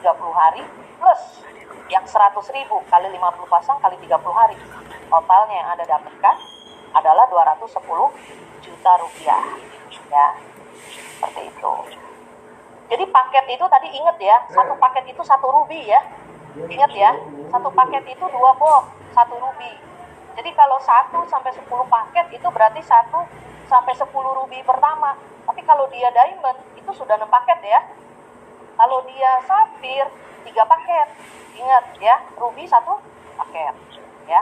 30 hari plus yang 100.000 kali 50 pasang kali 30 hari. Totalnya yang Anda dapatkan adalah 210 juta rupiah. Ya, seperti itu. Jadi paket itu tadi ingat ya, satu paket itu 1 ruby ya. Ingat ya, satu paket itu 2 box, 1 ruby. Jadi kalau 1 sampai 10 paket itu berarti 1 sampai 10 ruby pertama. Tapi kalau dia diamond itu sudah 6 paket ya. Kalau dia safir 3 paket. Ingat ya, ruby 1 paket ya.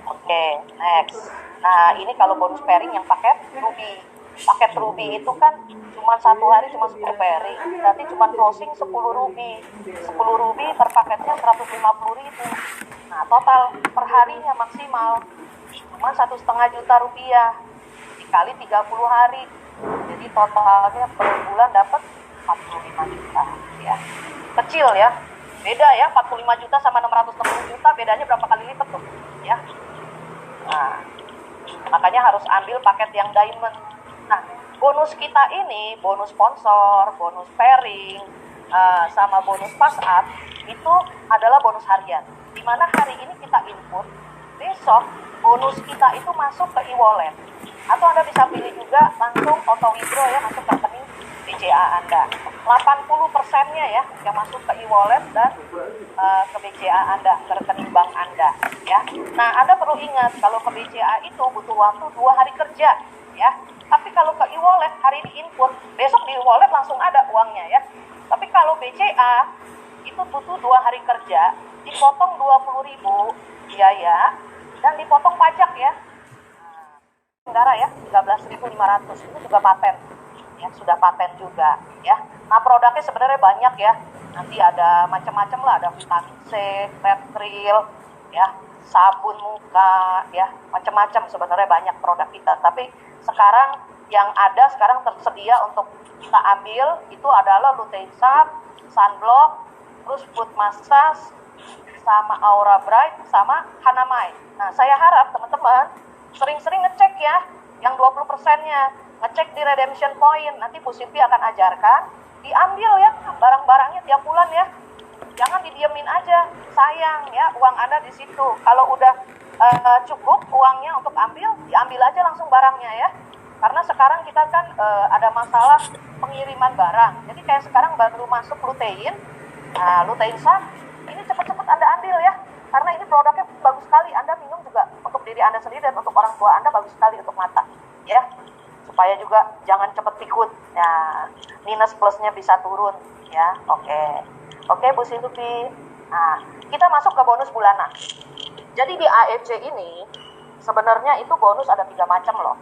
Oke, next. Nah, ini kalau bonus pairing yang paket ruby. Paket ruby itu kan cuma 1 hari cuma 10 pairing. Berarti cuma closing 10 ruby. 10 ruby per paketnya 150.000. Nah, total per harinya maksimal cuma 1,5 juta rupiah dikali 30 hari. Jadi totalnya per bulan dapat 45 juta ya. Kecil ya. Beda ya, 45 juta sama 660 juta bedanya berapa kali lipat tuh ya. Nah, makanya harus ambil paket yang diamond. Nah, bonus kita ini, bonus sponsor, bonus pairing, sama bonus pass up itu adalah bonus harian. Dimana hari ini kita input, besok bonus kita itu masuk ke e-wallet. Atau Anda bisa pilih juga langsung auto withdraw ya, masuk ke rekening BCA Anda. 80%-nya ya yang masuk ke e-wallet dan ke BCA Anda, ke rekening bank Anda ya. Nah, Anda perlu ingat kalau ke BCA itu butuh waktu 2 hari kerja ya. Tapi kalau ke e-wallet hari ini input, besok di e-wallet langsung ada uangnya ya. Tapi kalau BCA itu butuh 2 hari kerja, dipotong 20.000 biaya dan dipotong pajak ya. Negara ya, 13.500 itu juga paten. Ya, sudah paten juga ya. Nah, produknya sebenarnya banyak ya. Nanti ada macam-macam lah, ada vitamin C, Petril ya, sabun muka ya, macam-macam sebenarnya banyak produk kita. Tapi sekarang yang ada sekarang tersedia untuk kita ambil itu adalah lutein sap, sunblock, terus food massage, sama Aura Bright, sama Hanamai. Nah, saya harap teman-teman sering-sering ngecek ya yang 20%-nya, ngecek di redemption point. Nanti Bu Silvi akan ajarkan, diambil ya barang-barangnya tiap bulan ya. Jangan didiemin aja, sayang ya uang Anda di situ. Kalau udah cukup uangnya untuk ambil, diambil aja langsung barangnya ya. Karena sekarang kita kan ada masalah pengiriman barang. Jadi kayak sekarang baru masuk lutein, lutein sap, ini cepet-cepet Anda ambil ya. Karena ini produknya bagus sekali, Anda minum juga untuk diri Anda sendiri dan untuk orang tua Anda bagus sekali untuk mata ya. Supaya juga jangan cepet pikun ya, minus plusnya bisa turun ya. Oke Bu Silvi. Nah, kita masuk ke bonus bulanan. Jadi di AFC ini sebenarnya itu bonus ada 3 macam loh.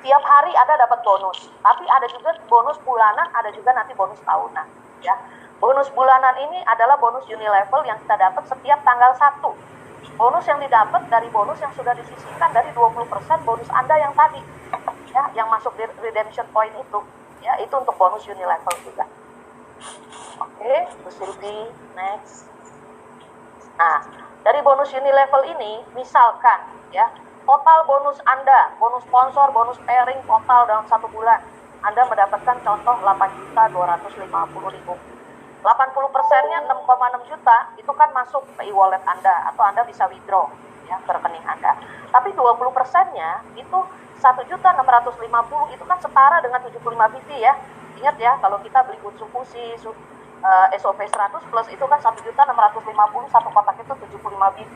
Tiap hari Anda dapat bonus, tapi ada juga bonus bulanan, ada juga nanti bonus tahunan ya. Bonus bulanan ini adalah bonus unilevel yang kita dapat setiap tanggal 1. Bonus yang didapat dari bonus yang sudah disisihkan dari 20% bonus Anda yang tadi ya, yang masuk di redemption point itu ya, itu untuk bonus unilevel juga. Oke, Bu Silvi, next. Nah, dari bonus unilevel ini misalkan ya, total bonus Anda, bonus sponsor, bonus pairing total dalam 1 bulan Anda mendapatkan contoh 8.250.000. 80%-nya 6,6 juta itu kan masuk ke e-wallet Anda atau Anda bisa withdraw ya ke rekening Anda. Tapi 20%-nya itu 1.650.000 itu kan setara dengan 75 BV ya. Ingat ya, kalau kita beli Utsu Fushi SOP 100 plus itu kan 1.650.000, satu kotak itu 75 BV.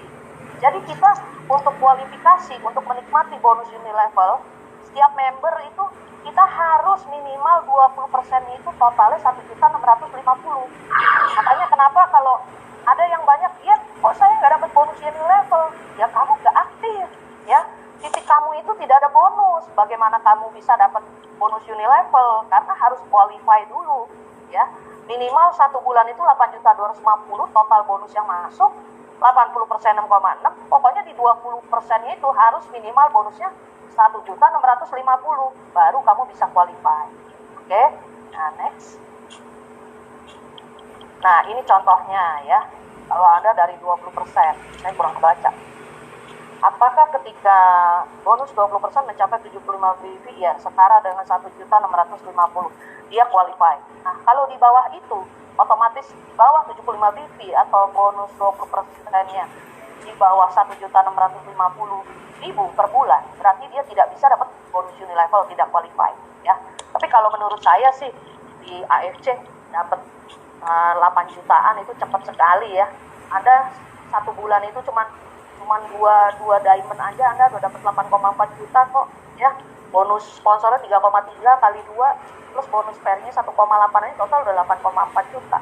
Jadi kita untuk kualifikasi untuk menikmati bonus unilevel, setiap member itu kita harus minimal 20% itu totalnya 1.650.000. Makanya kenapa kalau ada yang banyak, ya kok saya nggak dapat bonus unilevel? Ya kamu nggak aktif ya. Titik kamu itu tidak ada bonus. Bagaimana kamu bisa dapat bonus unilevel? Karena harus qualify dulu ya. Minimal 1 bulan itu 8.250 total bonus yang masuk, 80% 6,6, pokoknya di 20%-nya itu harus minimal bonusnya 1.650, baru kamu bisa qualify. Oke, nah next. Nah ini contohnya ya, kalau Anda dari 20%, saya kurang kebaca. Apakah ketika bonus 20% mencapai 75 BV, ya setara dengan 1.650, dia qualify. Nah kalau di bawah itu otomatis di bawah 75 BP atau bonus 20%-nya di bawah 1.650.000 per bulan, berarti dia tidak bisa dapat bonus Unilevel, tidak qualified ya. Tapi kalau menurut saya sih di AFC dapat 8 jutaan itu cepat sekali ya. Anda satu bulan itu cuman dua diamond aja Anda udah dapat 8,4 juta kok ya. Bonus sponsornya 3,3 kali 2 plus bonus pairnya 1,8 ini total udah 8,4 juta.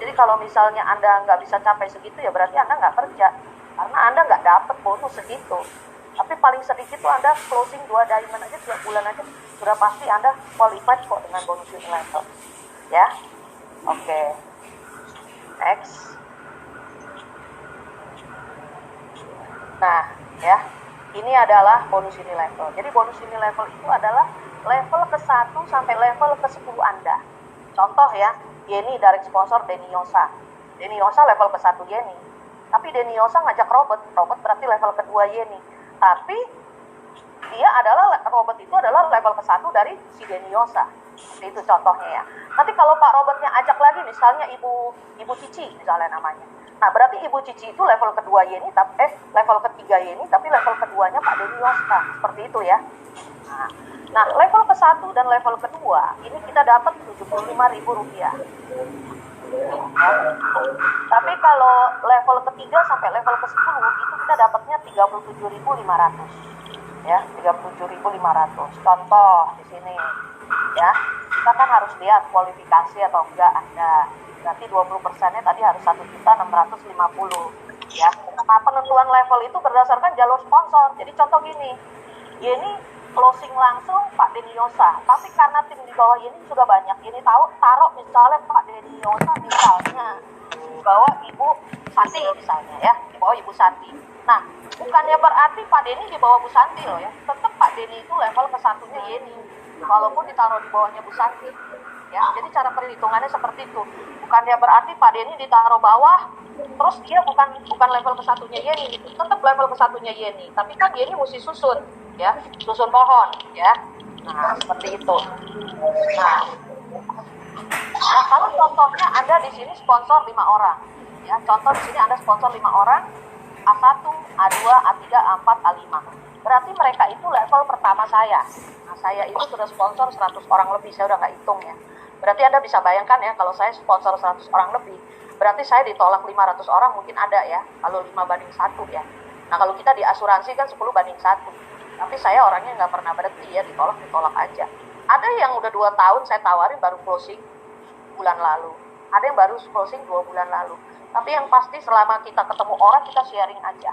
Jadi kalau misalnya Anda nggak bisa capai segitu ya berarti Anda nggak kerja, karena Anda nggak dapat bonus segitu. Tapi paling sedikit tuh Anda closing 2 diamond aja tiap bulan aja sudah pasti Anda qualified kok dengan bonus Unilevel ya. Oke. Next. Nah, ya, ini adalah bonus Unilevel. Jadi bonus Unilevel itu adalah level ke-1 sampai level ke-10 Anda. Contoh ya, Yeni direct sponsor Denny Yosa. Denny Yosa level ke-1 Yeni. Tapi Denny Yosa ngajak Robert berarti level kedua Yeni. Tapi Robert itu adalah level ke-1 dari si Denny Yosa. Seperti itu contohnya ya. Nanti kalau Pak Robertnya ajak lagi misalnya Ibu Cici misalnya namanya. Nah, berarti Ibu Cici itu level kedua Yeni, level ketiga Yeni, tapi level keduanya Pak Denny Yosa. Seperti itu ya. Nah, level ke-1 dan level kedua, ini kita dapat Rp75.000. Tapi kalau level ketiga sampai level ke-10, itu kita dapatnya Rp37.500. Ya, Rp37.500. Contoh di sini. Ya, kita kan harus lihat kualifikasi atau enggak Anda. Berarti 20%-nya tadi harus 1.650.000 ya. Nah, penentuan level itu berdasarkan jalur sponsor. Jadi contoh gini, Yeni closing langsung Pak Denny Yosa, tapi karena tim di bawah Yeni sudah banyak, Yeni taruh misalnya Pak Denny Yosa misalnya di bawah Ibu Santi misalnya ya, di bawah Ibu Santi. Nah, bukannya berarti Pak Denny di bawah Bu Santi loh ya, tetap Pak Denny itu level ke-1-nya Yeni, walaupun ditaruh di bawahnya Bu Santi. Ya, jadi cara perhitungannya seperti itu. Bukannya berarti Pak Denny ditaruh bawah, terus dia bukan level ke-1-nya Yeni, tetap level ke-1-nya Yeni. Tapi kan Yeni mesti susun, ya, susun pohon, ya. Nah, seperti itu. Nah, kalau contohnya Anda di sini sponsor 5 orang, ya. Contoh di sini Anda sponsor 5 orang, A1, A2, A3, A4, A5. Berarti mereka itu level pertama saya. Nah, saya itu sudah sponsor 100 orang lebih, saya udah nggak hitung ya. Berarti Anda bisa bayangkan ya, kalau saya sponsor 100 orang lebih, berarti saya ditolak 500 orang mungkin ada ya, kalau 5:1 ya. Nah, kalau kita di asuransi kan 10:1. Tapi saya orangnya nggak pernah berhenti ya, ditolak aja. Ada yang udah 2 tahun saya tawarin baru closing bulan lalu. Ada yang baru closing 2 bulan lalu. Tapi yang pasti selama kita ketemu orang, kita sharing aja.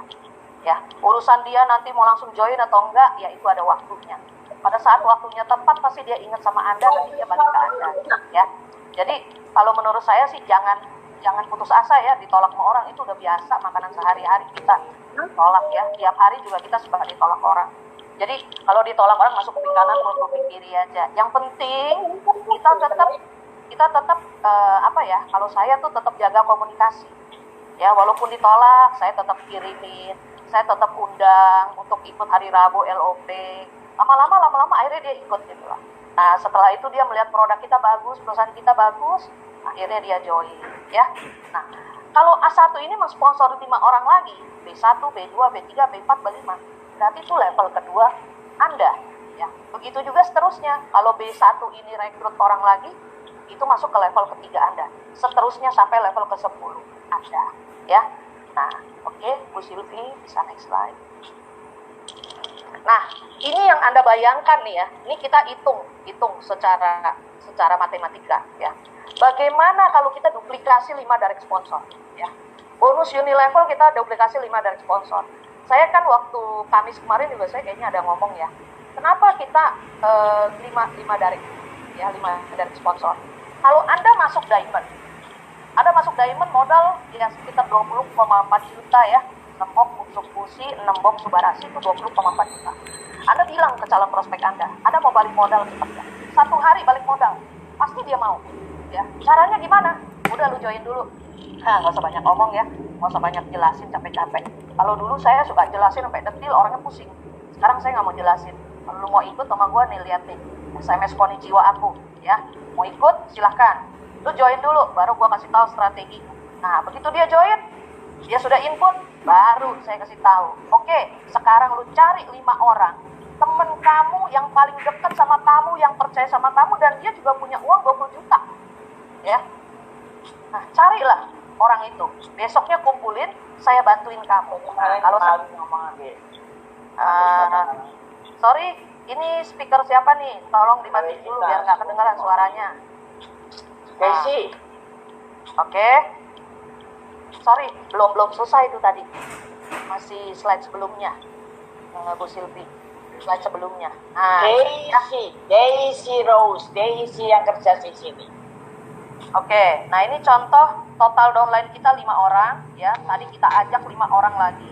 Ya, urusan dia nanti mau langsung join atau enggak, ya itu ada waktunya. Pada saat waktunya tepat pasti dia ingat sama Anda, nanti dia balik ke Anda, ya. Jadi kalau menurut saya sih jangan putus asa ya, ditolak sama orang itu udah biasa, makanan sehari-hari kita tolak ya. Tiap hari juga kita suka ditolak orang. Jadi kalau ditolak orang masuk kuping kanan, keluar kuping kiri aja. Yang penting kita tetap kalau saya tuh tetap jaga komunikasi. Ya, walaupun ditolak, saya tetap kirimin, saya tetap undang untuk ikut hari Rabu LOP. Lama-lama akhirnya dia ikut gitu lah. Nah, setelah itu dia melihat produk kita bagus, perusahaan kita bagus, akhirnya dia join ya. Nah, kalau A1 ini mensponsor 5 orang lagi, B1, B2, B3, B4, B5, berarti itu level kedua Anda ya. Begitu juga seterusnya, kalau B1 ini rekrut orang lagi, itu masuk ke level ketiga Anda, seterusnya sampai level ke-10 Anda ya. Nah, oke, Bu Silvi bisa next slide. Nah, ini yang Anda bayangkan nih ya. Ini kita hitung secara matematika ya. Bagaimana kalau kita duplikasi 5 direct sponsor ya. Bonus Unilevel kita duplikasi 5 direct sponsor. Saya kan waktu Kamis kemarin juga saya kayaknya ada ngomong ya. Kenapa kita 5 direct ya, 5 direct sponsor. Kalau Anda masuk diamond modal ya sekitar 20,4 juta ya. 6 box untuk Fusi, 6 box Subarasi itu 20,4 juta. Anda bilang ke calon prospek Anda mau balik modal cepat ya? 1 hari balik modal, pasti dia mau. Ya, caranya gimana? Udah lu join dulu. Nggak usah banyak ngomong ya, nggak usah banyak jelasin capek-capek. Kalau dulu saya suka jelasin sampai detil, orangnya pusing. Sekarang saya nggak mau jelasin. Kalau lu mau ikut sama gue nih, lihat nih SMS Konichiwa aku, ya. Mau ikut silahkan. Lu join dulu, baru gue kasih tahu strategi. Nah, begitu dia join, dia sudah input, baru saya kasih tahu. Oke, sekarang lu cari 5 orang. Temen kamu yang paling dekat sama kamu, yang percaya sama kamu, dan dia juga punya uang 20 juta. Ya. Nah, carilah orang itu. Besoknya kumpulin, saya bantuin kamu. Nah, kalau sorry, ini speaker siapa nih? Tolong dimatiin dulu biar nggak kedengaran suaranya. Desi. Oke. Sorry, belum selesai itu tadi. Masih slide sebelumnya, Bu Silvi. Slide sebelumnya. Nah, Daisy Rose, Daisy yang kerja di sini. Oke, nah ini contoh total downline kita 5 orang, ya. Tadi kita ajak 5 orang lagi.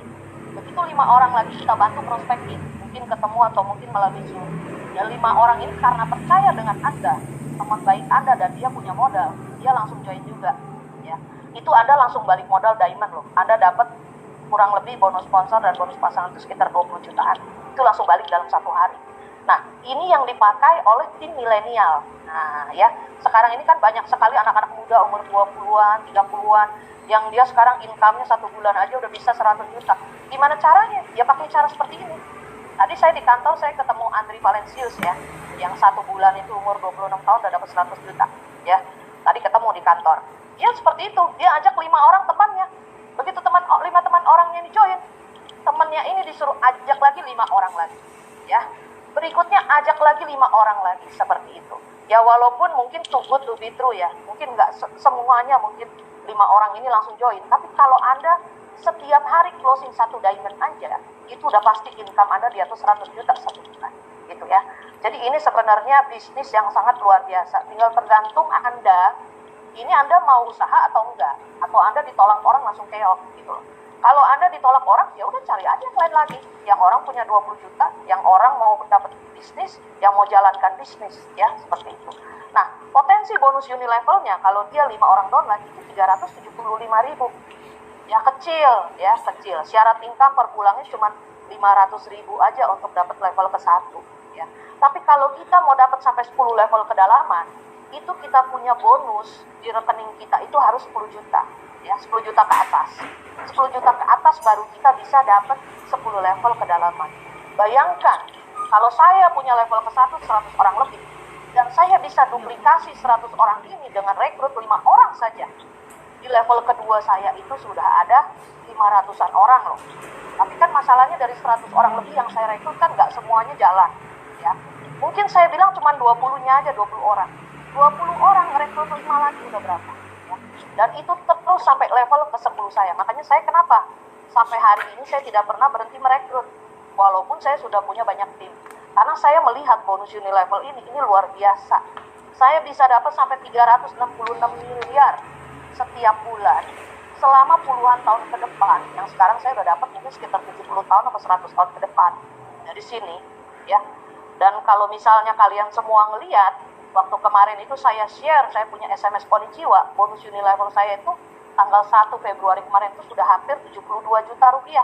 Begitu 5 orang lagi kita bantu prospekin, mungkin ketemu atau mungkin melalui Zoom. Ya 5 orang ini karena percaya dengan Anda, teman baik Anda dan dia punya modal, dia langsung join juga, ya. Itu Anda langsung balik modal diamond loh. Anda dapat kurang lebih bonus sponsor dan bonus pasangan itu sekitar 20 jutaan. Itu langsung balik dalam 1 hari. Nah, ini yang dipakai oleh tim milenial. Nah, ya, sekarang ini kan banyak sekali anak-anak muda umur 20-an, 30-an, yang dia sekarang income-nya 1 bulan aja udah bisa 100 juta. Gimana caranya? Ya pakai cara seperti ini. Tadi saya di kantor, saya ketemu Andri Valencius ya, yang 1 bulan itu umur 26 tahun udah dapat 100 juta. Ya, tadi ketemu di kantor. Ya seperti itu, dia ajak 5 orang temannya. Begitu 5 teman orangnya ini join, temannya ini disuruh ajak lagi 5 orang lagi. Ya, berikutnya ajak lagi 5 orang lagi, seperti itu. Ya walaupun mungkin too good to be true ya, mungkin nggak semuanya mungkin 5 orang ini langsung join. Tapi kalau Anda setiap hari closing 1 diamond aja, itu udah pasti income Anda di atas 100 juta 1 bulan, gitu ya. Jadi ini sebenarnya bisnis yang sangat luar biasa. Tinggal tergantung Anda, ini Anda mau usaha atau enggak, atau Anda ditolak orang langsung keok, gitu loh. Kalau Anda ditolak orang, ya udah cari aja yang lain lagi. Yang orang punya 20 juta, yang orang mau dapat bisnis, yang mau jalankan bisnis, ya, seperti itu. Nah, potensi bonus Unilevelnya, kalau dia 5 orang downline, itu 375.000. Ya, kecil. Syarat income per bulannya cuma 500.000 aja untuk dapat level ke-1, ya. Tapi kalau kita mau dapat sampai 10 level kedalaman, itu kita punya bonus di rekening kita itu harus 10 juta. Ya, 10 juta ke atas. 10 juta ke atas baru kita bisa dapat 10 level kedalaman. Bayangkan, kalau saya punya level ke-1 100 orang lebih, dan saya bisa duplikasi 100 orang ini dengan rekrut 5 orang saja. Di level kedua saya itu sudah ada 500-an orang loh. Tapi kan masalahnya dari 100 orang lebih yang saya rekrut kan nggak semuanya jalan. Ya. Mungkin saya bilang cuma 20-nya aja, 20 orang. 20 orang rekrut 5 lagi udah berapa? Dan itu terus sampai level ke-10 saya. Makanya saya kenapa sampai hari ini saya tidak pernah berhenti merekrut, walaupun saya sudah punya banyak tim. Karena saya melihat bonus Unilevel ini luar biasa. Saya bisa dapat sampai 366 miliar setiap bulan selama puluhan tahun ke depan. Yang sekarang saya udah dapat mungkin sekitar 70 tahun atau 100 tahun ke depan dari sini, ya. Dan kalau misalnya kalian semua ngelihat, waktu kemarin itu saya share, saya punya SMS Konnichiwa, bonus Unilevel saya itu tanggal 1 Februari kemarin itu sudah hampir 72 juta rupiah.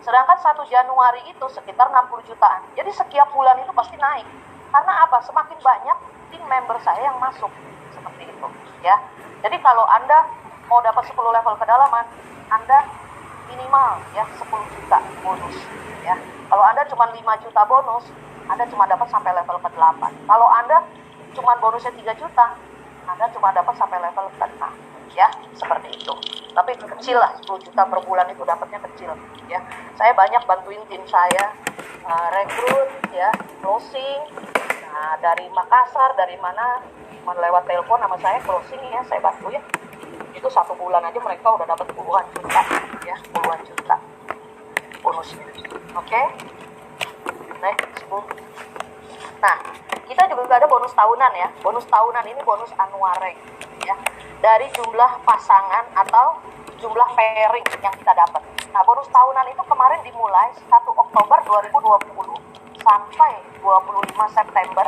Sedangkan 1 Januari itu sekitar 60 jutaan. Jadi setiap bulan itu pasti naik. Karena apa? Semakin banyak tim member saya yang masuk. Seperti itu, ya. Jadi kalau Anda mau dapat 10 level kedalaman, Anda minimal ya 10 juta bonus, ya. Kalau Anda cuma 5 juta bonus, Anda cuma dapat sampai level ke-8. Kalau Anda cuma bonusnya 3 juta, Anda cuma dapat sampai level ke-6, ya, seperti itu. Tapi kecil lah, 10 juta per bulan itu dapatnya kecil, ya. Saya banyak bantuin tim saya, rekrut, ya, closing, dari Makassar, dari mana, lewat telepon sama saya closing ya, saya bantu ya. Itu 1 bulan aja mereka udah dapat puluhan juta, ya, puluhan juta bonusnya. Oke? Next, Bu. Nah, kita juga ada bonus tahunan ya. Bonus tahunan ini bonus anuareng ya. Dari jumlah pasangan atau jumlah pairing yang kita dapat. Nah, bonus tahunan itu kemarin dimulai 1 Oktober 2020 sampai 25 September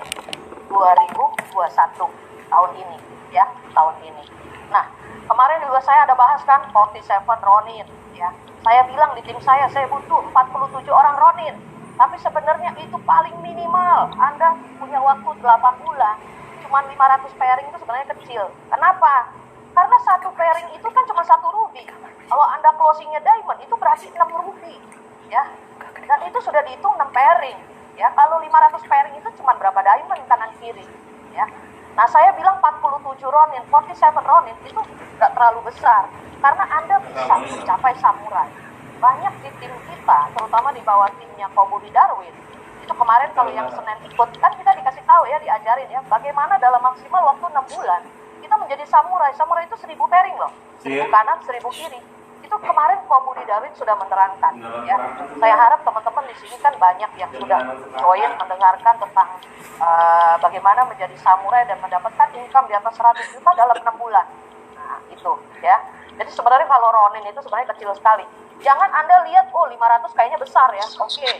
2021 tahun ini ya, tahun ini. Nah, kemarin juga saya ada bahas kan 47 Ronin ya. Saya bilang di tim saya butuh 47 orang Ronin. Tapi sebenarnya itu paling minimal. Anda punya waktu 8 bulan, cuma 500 pairing itu sebenarnya kecil. Kenapa? Karena satu pairing itu kan cuma 1 ruby. Kalau Anda closingnya diamond itu berarti 6 ruby, ya. Dan itu sudah dihitung 6 pairing, ya. Kalau 500 pairing itu cuma berapa diamond kanan kiri, ya. Nah, saya bilang 47 ronin, 47 ronin itu nggak terlalu besar karena Anda bisa mencapai samurai. Banyak di tim kita, terutama di bawah timnya Kobudi Darwin, itu kemarin kalau yang Senin ikut, kan kita dikasih tahu ya, diajarin ya, bagaimana dalam maksimal waktu 6 bulan, kita menjadi samurai. Samurai itu 1000 pairing loh, 1000 kanan, 1000 kiri. Itu kemarin Kobudi Darwin sudah menerangkan, ya. Saya harap teman-teman di sini kan banyak yang sudah join mendengarkan tentang bagaimana menjadi samurai dan mendapatkan income di atas 100 juta dalam 6 bulan. Nah, itu ya. Jadi sebenarnya kalau ronin itu sebenarnya kecil sekali. Jangan Anda lihat, oh 500 kayaknya besar ya. Oke,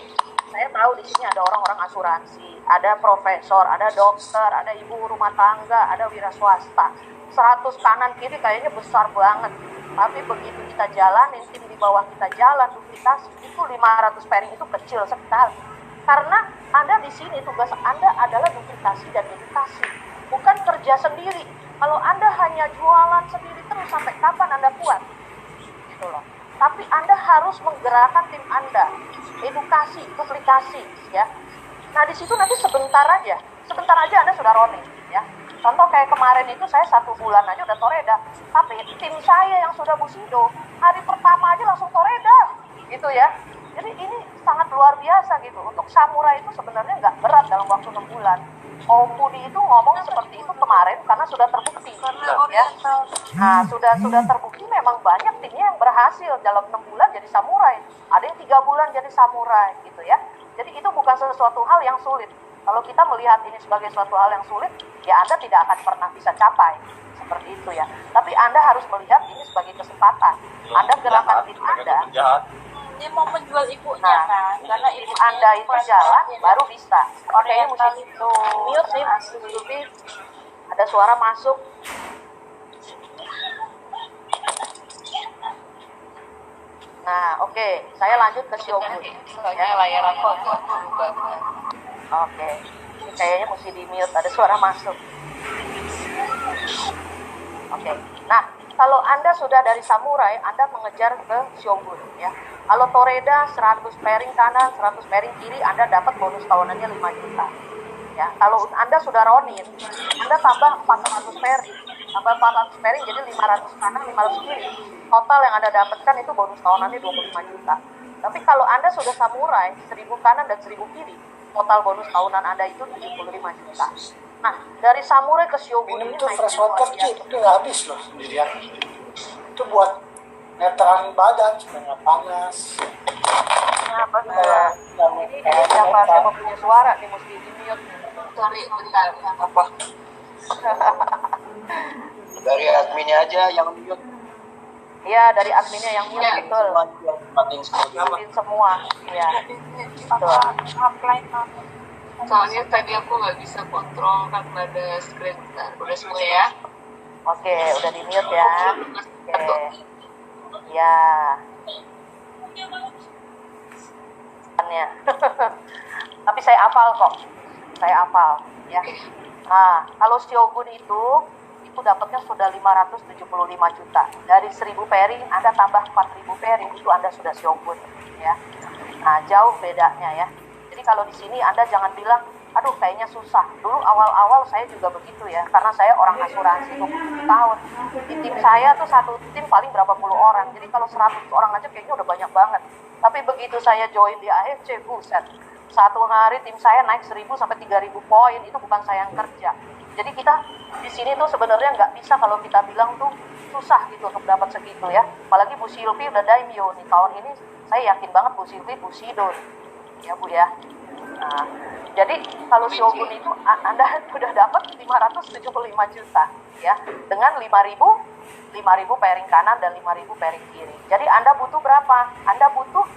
saya tahu di sini ada orang-orang asuransi, ada profesor, ada dokter, ada ibu rumah tangga, ada wira swasta. 100 kanan kiri kayaknya besar banget. Tapi begitu kita jalanin, tim di bawah kita jalan, duplikasi, itu 500 pairing itu kecil sekali. Karena Anda di sini tugas Anda adalah duplikasi dan edukasi, bukan kerja sendiri. Kalau Anda hanya jualan sendiri terus sampai kapan Anda kuat? Gitu loh. Tapi Anda harus menggerakkan tim Anda, edukasi, duplikasi, ya. Nah di situ nanti sebentar aja Anda sudah running, ya. Contoh kayak kemarin itu saya 1 bulan aja udah toreda, tapi tim saya yang sudah Bushido hari pertama aja langsung toreda, gitu ya. Jadi ini sangat luar biasa gitu. Untuk samurai itu sebenarnya nggak berat dalam waktu 6 bulan. Om Budi itu ngomong seperti itu kemarin karena sudah terbukti, ya. Nah, sudah terbukti memang banyak timnya yang berhasil dalam 6 bulan jadi samurai. Ada yang 3 bulan jadi samurai, gitu ya. Jadi itu bukan sesuatu hal yang sulit. Kalau kita melihat ini sebagai suatu hal yang sulit, ya Anda tidak akan pernah bisa capai seperti itu ya. Tapi Anda harus melihat ini sebagai kesempatan. Anda gerakan tim Anda. Dia mau menjual ibunya kan, karena Ibu Anda itu jalan baru bisa. Kayaknya mesti itu mute nih, Subi. Ada suara masuk. Nah, oke. Saya lanjut ke Shogun. Soalnya layaran kok berubah. Oke. Ini kayaknya mesti di mute, ada suara masuk. Oke. Nah, kalau Anda sudah dari samurai, Anda mengejar ke Shogun ya. Kalau Toreda 100 pairing kanan, 100 pairing kiri, Anda dapat bonus tahunannya 5 juta. Ya, kalau Anda sudah ronin, Anda tambah 400 pairing. Tambah 400 pairing jadi 500 kanan, 500 kiri. Total yang Anda dapatkan itu bonus tahunannya 25 juta. Tapi kalau Anda sudah samurai, 1000 kanan dan 1000 kiri, total bonus tahunan Anda itu 75 juta. Nah, dari samurai ke Shogun minum ini tuh fresh water naiknya itu nggak habis loh sendirian. Itu buat netralin badan supaya nggak panas. apa ini siapa punya suara nih mesti di mute. Sorry, bentar. Apa? Dari adminnya aja yang mute. Iya, dari adminnya yang mute, Ya. betul. Matiin semua. Matiin semua. Iya. Betul. Soalnya tadi aku nggak bisa kontrol kan pada screen. Bentar, udah semua ya? Oke, udah di mute ya. Oke. Ya. Tapi saya hafal kok. Saya hafal ya. Nah, kalau Shogun itu dapatnya sudah 575 juta. Dari 1000 pairing Anda tambah 4000 pairing itu Anda sudah Shogun ya. Nah, jauh bedanya ya. Jadi kalau di sini Anda jangan bilang, aduh kayaknya susah. Dulu awal-awal saya juga begitu ya, karena saya orang asuransi 27 tahun. Di tim saya tuh satu tim paling berapa puluh orang. Jadi kalau 100 orang aja kayaknya udah banyak banget. Tapi begitu saya join di AFC, buset. Satu hari tim saya naik 1000 sampai 3000 poin, itu bukan saya yang kerja. Jadi kita di sini tuh sebenarnya nggak bisa kalau kita bilang tuh susah gitu untuk dapat segitu ya. Apalagi Bu Silvi udah daimyo nih tahun ini, saya yakin banget Bu Silvi Bushido ya Bu ya. Nah, jadi kalau Shogun itu Anda sudah dapat 575 juta ya, dengan 5.000 pairing kanan dan 5.000 pairing kiri. Jadi Anda butuh berapa? Anda butuh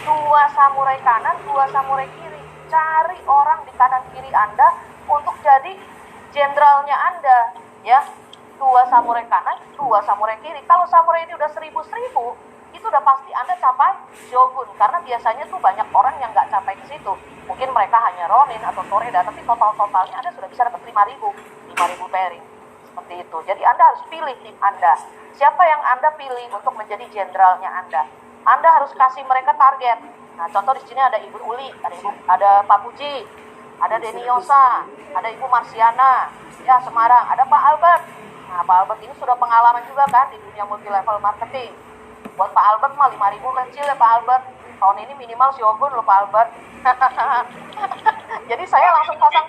2 samurai kanan, 2 samurai kiri. Cari orang di kanan kiri Anda untuk jadi jenderalnya Anda ya. 2 samurai kanan, 2 samurai kiri. Kalau samurai ini udah 1000, itu udah pasti Anda capai shogun, karena biasanya tuh banyak orang yang nggak capai ke situ. Mungkin mereka hanya ronin atau toreda, tapi totalnya Anda sudah bisa dapat 5.000 pairing. Seperti itu. Jadi Anda harus pilih tim Anda. Siapa yang Anda pilih untuk menjadi jenderalnya Anda? Anda harus kasih mereka target. Nah, contoh di sini ada Ibu Uli, ada Pak Puji, ada Denny Yosa, ada Ibu Marsiana, ya Semarang, ada Pak Albert. Nah, Pak Albert ini sudah pengalaman juga kan di dunia multi level marketing. Buat Pak Albert mah 5.000 kecil ya Pak Albert. Tahun ini minimal shogun loh Pak Albert. Jadi saya langsung pasang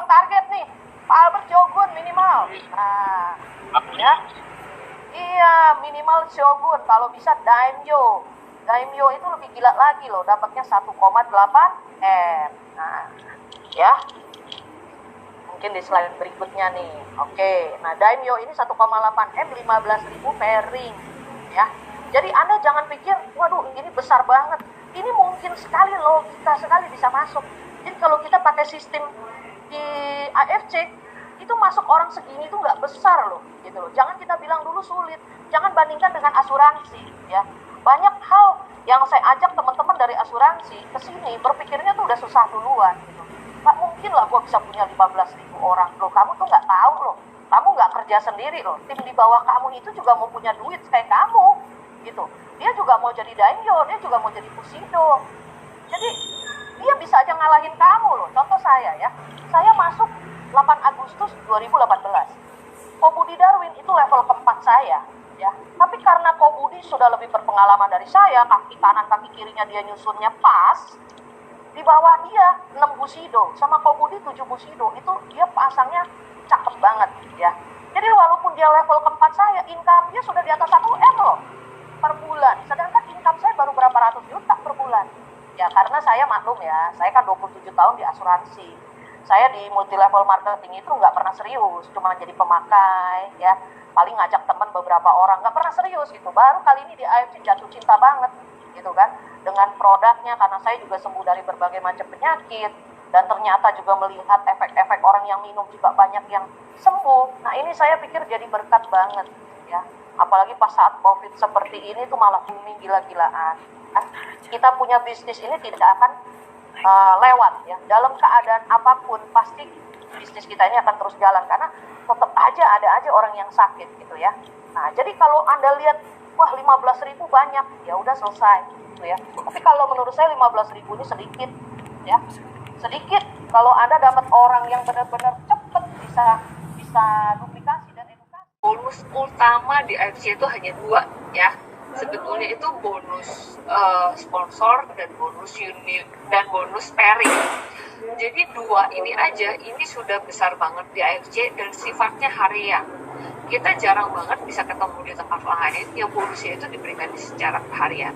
target nih. Pak Albert shogun minimal. Nah, ya. Iya, minimal shogun. Kalau bisa daimyo. Daimyo itu lebih gila lagi loh, dapatnya 1,8 M. Nah, ya. Mungkin di slide berikutnya nih. Oke, nah daimyo ini 1,8 M, 15.000 pairing. Ya. Jadi Anda jangan pikir, waduh ini besar banget. Ini mungkin sekali logika sekali bisa masuk. Jadi kalau kita pakai sistem di AFC, itu masuk orang segini itu nggak besar loh, gitu loh. Jangan kita bilang dulu sulit. Jangan bandingkan dengan asuransi, ya. Banyak hal yang saya ajak teman-teman dari asuransi ke sini berpikirnya tuh udah susah duluan, gitu. Nggak mungkin lah gue bisa punya 15.000 orang. Loh, kamu tuh nggak tahu loh. Kamu nggak kerja sendiri loh. Tim di bawah kamu itu juga mau punya duit kayak kamu, gitu. Dia juga mau jadi daimyo, dia juga mau jadi Bushido. Jadi dia bisa aja ngalahin kamu loh. Contoh saya ya, saya masuk 8 Agustus 2018. Kobudi Darwin itu level keempat saya, ya. Tapi karena Kobudi sudah lebih berpengalaman dari saya, kaki kanan kaki kirinya dia nyusunnya pas. Di bawah dia 6 Bushido, sama Kobudi 7 Bushido, itu dia pasangnya cakep banget, ya. Jadi walaupun dia level keempat saya, income dia sudah di atas 1 M loh per bulan. Sedangkan income saya baru berapa ratus juta per bulan. Ya karena saya maklum ya, saya kan 27 tahun di asuransi. Saya di multi level marketing itu nggak pernah serius, cuma jadi pemakai, ya. Paling ngajak teman beberapa orang, nggak pernah serius gitu. Baru kali ini di AFC jatuh cinta banget, gitu kan. Dengan produknya, karena saya juga sembuh dari berbagai macam penyakit. Dan ternyata juga melihat efek-efek orang yang minum juga banyak yang sembuh. Nah ini saya pikir jadi berkat banget, ya. Apalagi pas saat COVID seperti ini tuh malah booming gila-gilaan. Kita punya bisnis ini tidak akan lewat ya. Dalam keadaan apapun pasti bisnis kita ini akan terus jalan karena tetap aja ada aja orang yang sakit gitu ya. Nah, jadi kalau Anda lihat wah 15.000 banyak, ya udah selesai gitu ya. Tapi kalau menurut saya 15.000 ini sedikit ya. Sedikit kalau Anda dapat orang yang benar-benar cepat bisa duplikasi dan edukasi. Bonus utama di AFC itu hanya 2 ya. Sebetulnya itu bonus sponsor dan bonus unit dan bonus pairing. Jadi 2 ini aja ini sudah besar banget di AFC dan sifatnya harian. Kita jarang banget bisa ketemu di tempat lain yang bonusnya itu diberikan secara harian.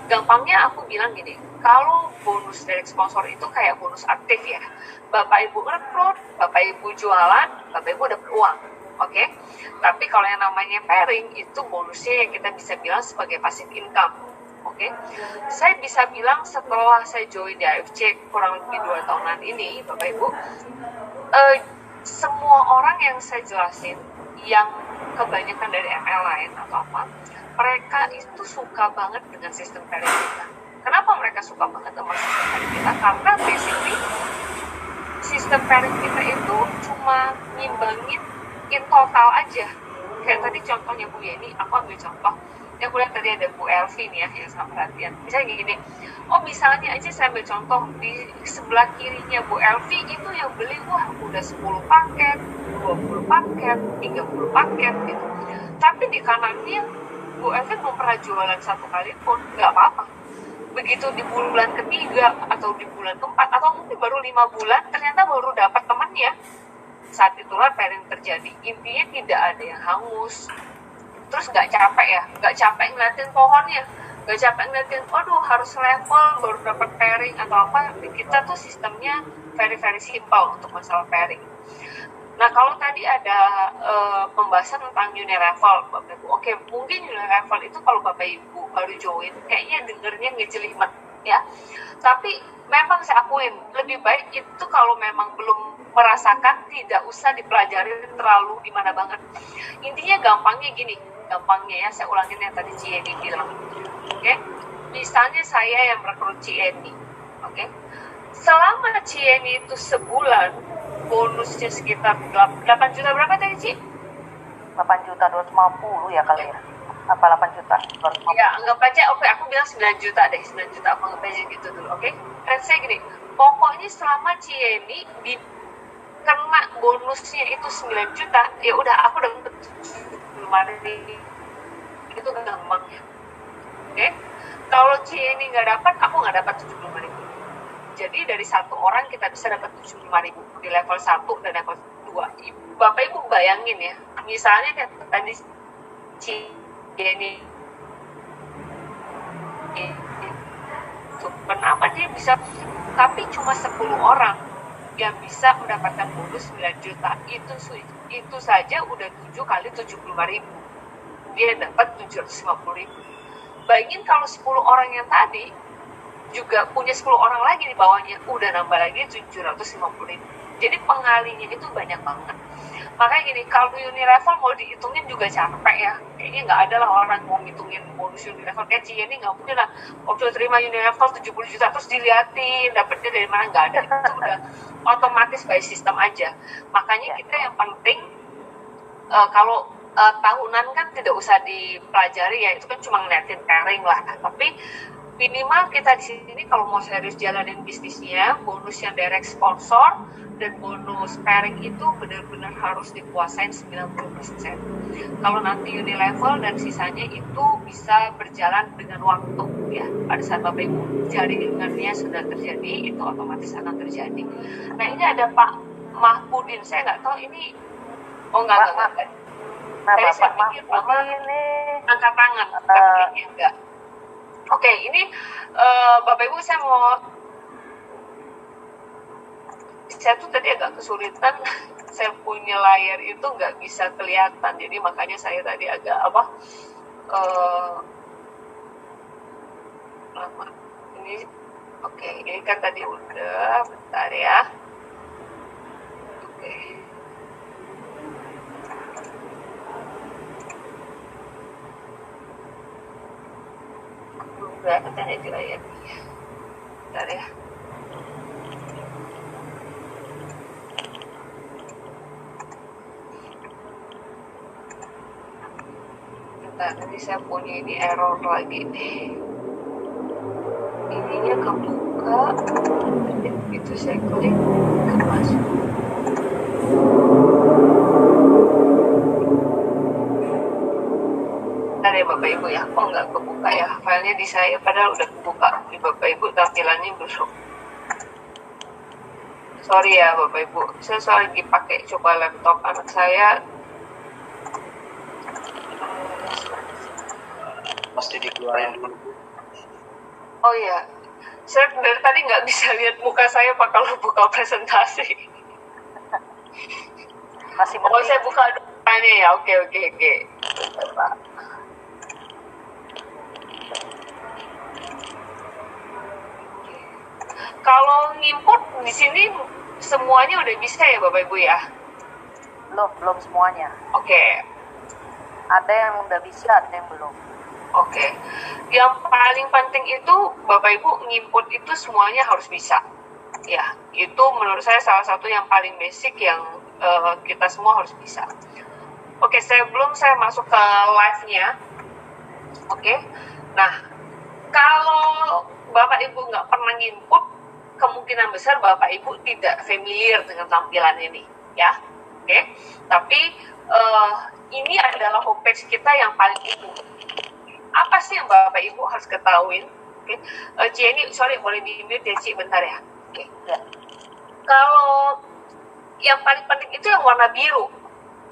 Gampangnya aku bilang gini, kalau bonus dari sponsor itu kayak bonus aktif ya. Bapak Ibu rekrut, Bapak Ibu jualan, Bapak Ibu dapat uang. Oke, tapi kalau yang namanya pairing itu bonusnya yang kita bisa bilang sebagai passive income. Oke, saya bisa bilang setelah saya join di AFC kurang lebih 2 tahunan ini, Bapak Ibu, semua orang yang saya jelasin, yang kebanyakan dari MLM atau apa, mereka itu suka banget dengan sistem pairing kita. Kenapa mereka suka banget sama sistem pairing kita? Karena basically sistem pairing kita itu cuma ngimbangin in total aja. Kayak tadi contohnya Bu Yeni, aku ambil contoh yang kuliah tadi ada Bu Elvi nih ya yang sama perhatian. Misalnya gini, misalnya aja saya ambil contoh di sebelah kirinya Bu Elvi itu yang beli wah udah 10 paket, 20 paket, 30 paket gitu. Tapi di kanannya Bu Elvi belum pernah jualan 1 kali pun, nggak apa-apa. Begitu di bulan ketiga atau di bulan keempat atau mungkin baru 5 bulan ternyata baru dapat temannya. Saat itulah pairing terjadi. Intinya tidak ada yang hangus. Terus nggak capek ngeliatin pohonnya, nggak capek ngeliatin, waduh harus level baru dapat pairing atau apa. Kita tuh sistemnya very simple untuk masalah pairing. Nah kalau tadi ada pembahasan tentang unilevel, Bapak Ibu. Oke, mungkin unilevel itu kalau Bapak Ibu baru join, kayaknya dengernya ngejelimet ya. Tapi memang saya akuin lebih baik itu kalau memang belum merasakan tidak usah dipelajari terlalu gimana banget. Intinya gampangnya gini, gampangnya ya, saya ulangin yang tadi Cieni bilang. Oke, misalnya saya yang merekrut Cieni, oke, selama Cieni itu sebulan bonusnya sekitar 8 juta berapa tadi Ci? 8.250 ya kali ya, apa 8 juta 250? Ya, anggap aja, oke, aku bilang 9 juta deh, 9 juta aku anggap aja gitu dulu, oke? Dan saya gini, pokoknya selama Cieni di kena bonusnya itu 9 juta, ya udah aku dapat 75.000. Itu gampangnya. Oke? Kalau Cieni nggak dapat, aku nggak dapat 75.000. Jadi dari satu orang kita bisa dapat 75.000 di level 1 dan level 2. Bapak Ibu bayangin ya, misalnya kayak tadi Cieni itu kenapa dia bisa, tapi cuma 10 orang yang bisa mendapatkan bonus 9 juta, itu saja udah 7 kali 75.000, dia dapat 750.000. Bayangin kalau 10 orang yang tadi juga punya 10 orang lagi di bawahnya, udah nambah lagi 750.000. Jadi pengalinya itu banyak banget. Makanya gini, kalau Unilevel mau dihitungin juga capek ya. Kayaknya nggak ada lah orang mau ngitungin bonus Unilevel. Kayak Cieni nggak mungkin lah, waktu terima Unilevel 70 juta terus diliatin dapetnya dari mana, nggak ada. Itu udah otomatis by system aja. Makanya kita yang penting, kalau tahunan kan tidak usah dipelajari ya, itu kan cuma ngeliatin pairing lah. Tapi minimal kita di sini kalau mau serius jalanin bisnisnya, bonus yang direct sponsor dan bonus pairing itu benar-benar harus dikuasain 90%. Kalau nanti Unilevel dan sisanya itu bisa berjalan dengan waktu ya. Pada saat Bapak Ibu jaringannya sudah terjadi, itu otomatis akan terjadi. Nah ini ada Pak Mahmudin, saya nggak tahu ini, oh enggak. Nah, Tadi saya Bapak pikir Bapak ini angkat tangan, tapi kayaknya enggak. Oke, ini Bapak Ibu saya tuh tadi agak kesulitan, saya punya layar itu nggak bisa kelihatan, jadi makanya saya tadi agak lama. Ini oke, ini kan tadi udah, bentar ya. Oke. Belum kelihatan di layarnya. Bentar ya. Bentar, nanti saya punya ini error lagi nih. Ininya kebuka, itu saya klik, nggak masuk. Bentar ya Bapak Ibu ya, kok nggak kebuka ya? Filenya di saya padahal udah kebuka, di Bapak Ibu tampilannya belum. Sorry ya Bapak Ibu, saya lagi pakai coba laptop anak saya. Mesti dikeluarin dulu. Oh iya, saya dari tadi nggak bisa lihat muka saya Pak kalau buka presentasi. masih Oh saya buka depannya ya, oke. Bentar, Pak. Kalau ngimport di sini semuanya udah bisa ya Bapak Ibu ya? belum semuanya. Oke. Ada yang udah bisa, ada yang belum. Oke. Yang paling penting itu Bapak Ibu ngimport itu semuanya harus bisa. Ya, itu menurut saya salah satu yang paling basic yang kita semua harus bisa. Oke, sebelum saya masuk ke live-nya. Oke. Nah, kalau Bapak Ibu nggak pernah ngimport, kemungkinan besar Bapak Ibu tidak familiar dengan tampilan ini, ya. Oke. Tapi ini adalah homepage kita yang paling umum. Apa sih yang Bapak Ibu harus ketahuin? Oke. Cieni, sorry boleh di-mute ya Ci, bentar ya. Oke. Ya. Kalau yang paling penting itu yang warna biru.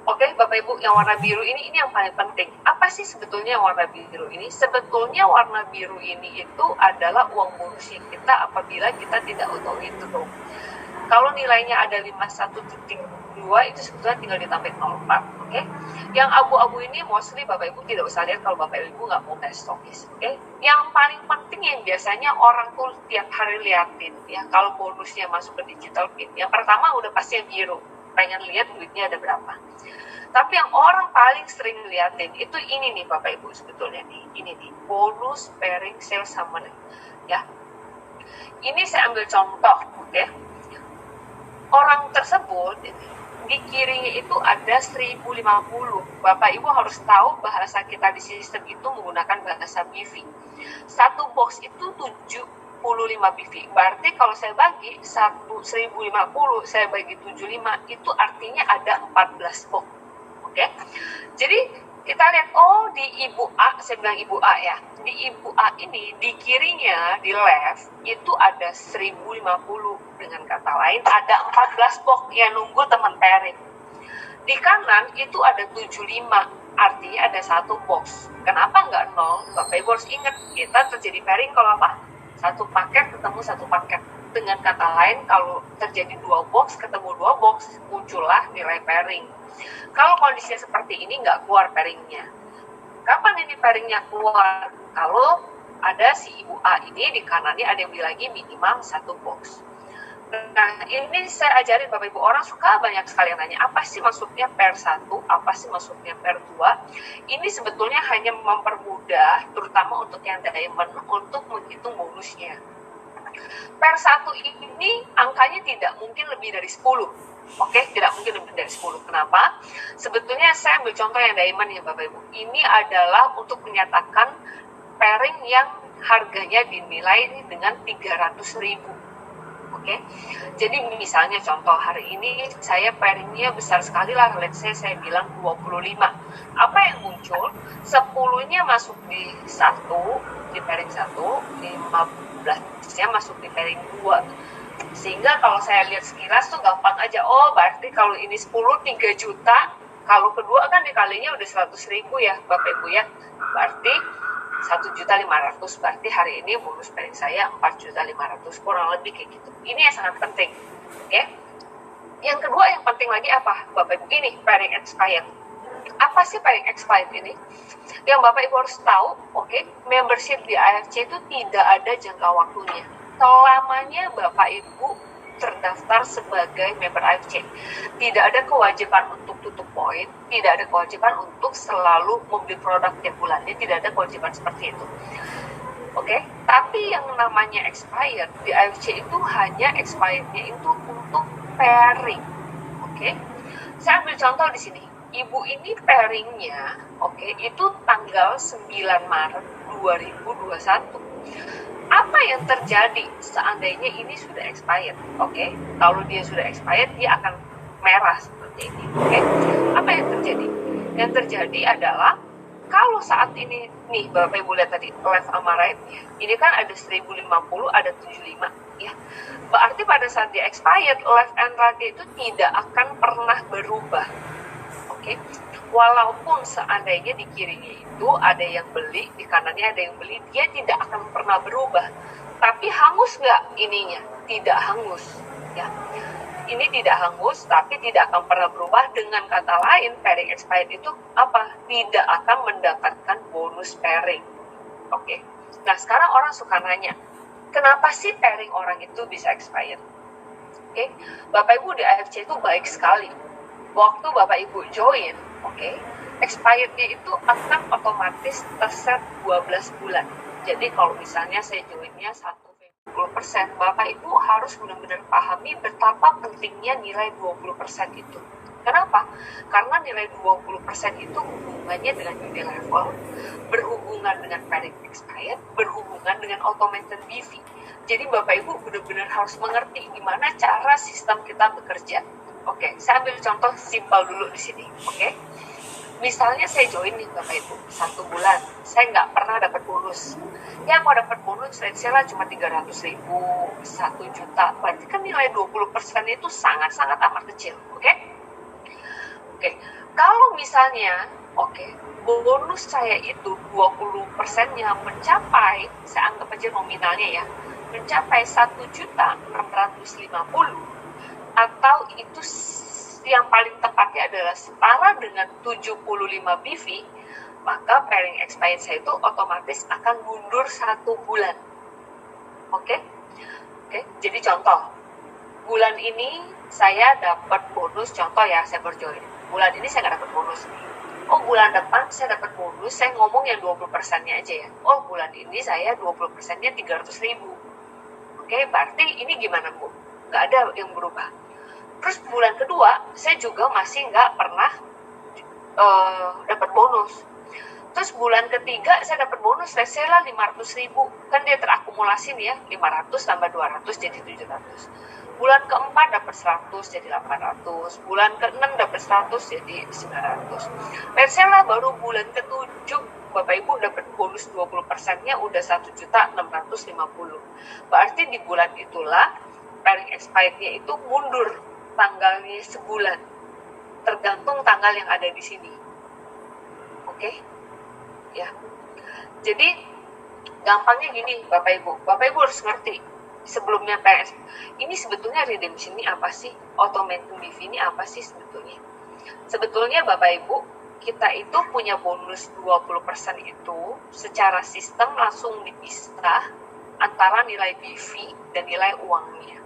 Oke, Bapak Ibu, yang warna biru ini yang paling penting. Apa sih sebetulnya warna biru ini? Sebetulnya warna biru ini itu adalah uang bonusnya kita apabila kita tidak auto withdraw. Kalau nilainya ada 51.2 itu sebetulnya tinggal ditambahin 04. Oke. Yang abu-abu ini mostly Bapak Ibu tidak usah lihat kalau Bapak Ibu nggak mau stokis. Oke. Yang paling penting yang biasanya orang tuh tiap hari liatin ya, kalau bonusnya masuk ke digital pin. Yang pertama udah pasti yang biru. Pengen lihat duitnya ada berapa. Tapi yang orang paling sering liatin itu ini nih Bapak Ibu sebetulnya nih. Ini nih, bonus pairing sales summary. Ya. Ini saya ambil contoh, oke. Orang tersebut ini, di kirinya itu ada 1050. Bapak Ibu harus tahu bahasa kita di sistem itu menggunakan bahasa BV. Satu box itu 75 BV. Berarti kalau saya bagi 1050 saya bagi 75 itu artinya ada 14 box. Oke. Jadi kita lihat, oh di Ibu A, saya bilang Ibu A ya. Di Ibu A ini di kirinya di left itu ada 1050. Dengan kata lain ada 14 box yang nunggu teman pairing. Di kanan itu ada 75, artinya ada satu box. Kenapa nggak 0? Bapak Ibu harus ingat, kita terjadi pairing kalau apa? Satu paket ketemu satu paket. Dengan kata lain, kalau terjadi 2 box ketemu 2 box, muncullah nilai pairing. Kalau kondisinya seperti ini nggak keluar pairingnya. Kapan ini pairingnya keluar? Kalau ada si Ibu A ini di kanannya ada yang beli lagi minimal 1 box. Nah, ini saya ajarin Bapak Ibu, orang suka banyak sekali yang nanya, apa sih maksudnya pair 1, apa sih maksudnya pair 2? Ini sebetulnya hanya mempermudah, terutama untuk yang diamond, untuk menghitung bonusnya. Pair 1 ini angkanya tidak mungkin lebih dari 10. Oke, tidak mungkin lebih dari 10. Kenapa? Sebetulnya saya ambil contoh yang diamond ya Bapak Ibu. Ini adalah untuk menyatakan pairing yang harganya dinilai dengan 300.000. Oke, jadi misalnya contoh hari ini saya pairingnya besar sekali lah, let's say saya bilang 25. Apa yang muncul? 10-nya masuk di 1, di pairing 1, 15-nya masuk di pairing 2. Sehingga kalau saya lihat sekilas tuh gampang aja, oh berarti kalau ini 10, 3 juta, kalau kedua kan dikalinya udah 100.000 ya Bapak Ibu ya, berarti 1.500.000, berarti hari ini bonus pairing saya 4.500.000, kurang lebih kayak gitu. Ini yang sangat penting, oke? Yang kedua yang penting lagi apa, Bapak Ibu? Ini pairing expired. Apa sih pairing expired ini? Yang Bapak Ibu harus tahu, oke? Membership di AFC itu tidak ada jangka waktunya. Selamanya Bapak Ibu terdaftar sebagai member AFC. Tidak ada kewajiban untuk tutup poin, tidak ada kewajiban untuk selalu membeli produk tiap bulannya, tidak ada kewajiban seperti itu. Oke, tapi yang namanya expired di AFC itu hanya expirednya itu untuk pairing. Oke, saya ambil contoh di sini. Ibu ini pairingnya, oke, itu tanggal 9 Maret 2021. Apa yang terjadi seandainya ini sudah expired? Oke, kalau dia sudah expired, dia akan merah seperti ini. Oke, apa yang terjadi? Yang terjadi adalah kalau saat ini nih Bapak Ibu lihat tadi left sama right, ini kan ada 1050, ada 75 ya. Berarti pada saat dia expired, left and right itu tidak akan pernah berubah. Oke. Walaupun seandainya di kirinya itu ada yang beli, di kanannya ada yang beli, dia tidak akan pernah berubah. Tapi hangus nggak ininya? Tidak hangus. Ya. Ini tidak hangus, tapi tidak akan pernah berubah. Dengan kata lain, pairing expired itu apa? Tidak akan mendapatkan bonus pairing. Oke. Nah, sekarang orang suka nanya, kenapa sih pairing orang itu bisa expired? Oke. Bapak Ibu di AFC itu baik sekali. Waktu Bapak Ibu join, oke, expirednya itu akan otomatis terset 12 bulan. Jadi kalau misalnya saya joinnya 1,20%, Bapak Ibu harus benar-benar pahami betapa pentingnya nilai 20% itu. Kenapa? Karena nilai 20% itu hubungannya dengan unit level, berhubungan dengan pairing expired, berhubungan dengan automated BV. Jadi Bapak Ibu benar-benar harus mengerti gimana cara sistem kita bekerja. Oke, saya ambil contoh simpel dulu di sini. Oke, misalnya saya join nih Bapak Ibu 1 bulan, saya nggak pernah dapat bonus. Ya mau dapat bonus, saya cuma 300.000, 1 juta. Berarti kan nilai 20% itu sangat-sangat amat kecil. Oke, kalau misalnya, bonus saya itu 20%-nya mencapai, saya anggap aja nominalnya ya, mencapai 1.650.000, atau itu yang paling tepatnya adalah setara dengan 75 BV, maka pairing expired saya itu otomatis akan mundur 1 bulan. Oke, jadi contoh, bulan ini saya dapat bonus, contoh ya, saya berjoin bulan ini saya nggak dapat bonus nih. Oh, bulan depan saya dapat bonus, saya ngomong yang 20%-nya aja ya. Oh, bulan ini saya 20%-nya 300.000. Oke, berarti ini gimana, Bu? Nggak ada yang berubah. Terus bulan kedua, saya juga masih nggak pernah dapat bonus. Terus bulan ketiga saya dapat bonus, let's say lah 500.000. Kan dia terakumulasi nih ya, 500 tambah 200 jadi 700. Bulan keempat dapat 100 jadi 800. Bulan ke-6 dapat 100 jadi 900. Let's say lah baru bulan ke-7 Bapak Ibu dapat bonus 20%-nya udah 1.650.000. Berarti di bulan itulah pairing expired-nya itu mundur tanggalnya sebulan. Tergantung tanggal yang ada di sini. Oke? Ya. Jadi gampangnya gini Bapak Ibu harus ngerti sebelumnya PS ini sebetulnya redemption ini apa sih, automatic BV ini apa sih sebetulnya Bapak Ibu, kita itu punya bonus 20% itu secara sistem langsung dipisah antara nilai BV dan nilai uangnya.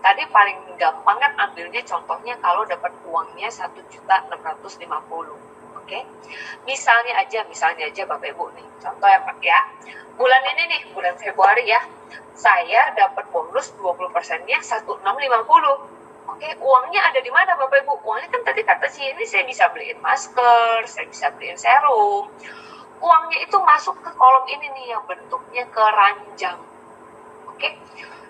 Tadi paling gampang kan ambilnya contohnya kalau dapat uangnya 1.650.000. Oke, misalnya aja Bapak Ibu nih, contoh ya, bulan ini nih, bulan Februari ya, saya dapat bonus 20%-nya 1.650. Oke, uangnya ada di mana Bapak Ibu? Uangnya kan tadi kata sih, ini saya bisa beliin masker, saya bisa beliin serum. Uangnya itu masuk ke kolom ini nih yang bentuknya keranjang. Oke,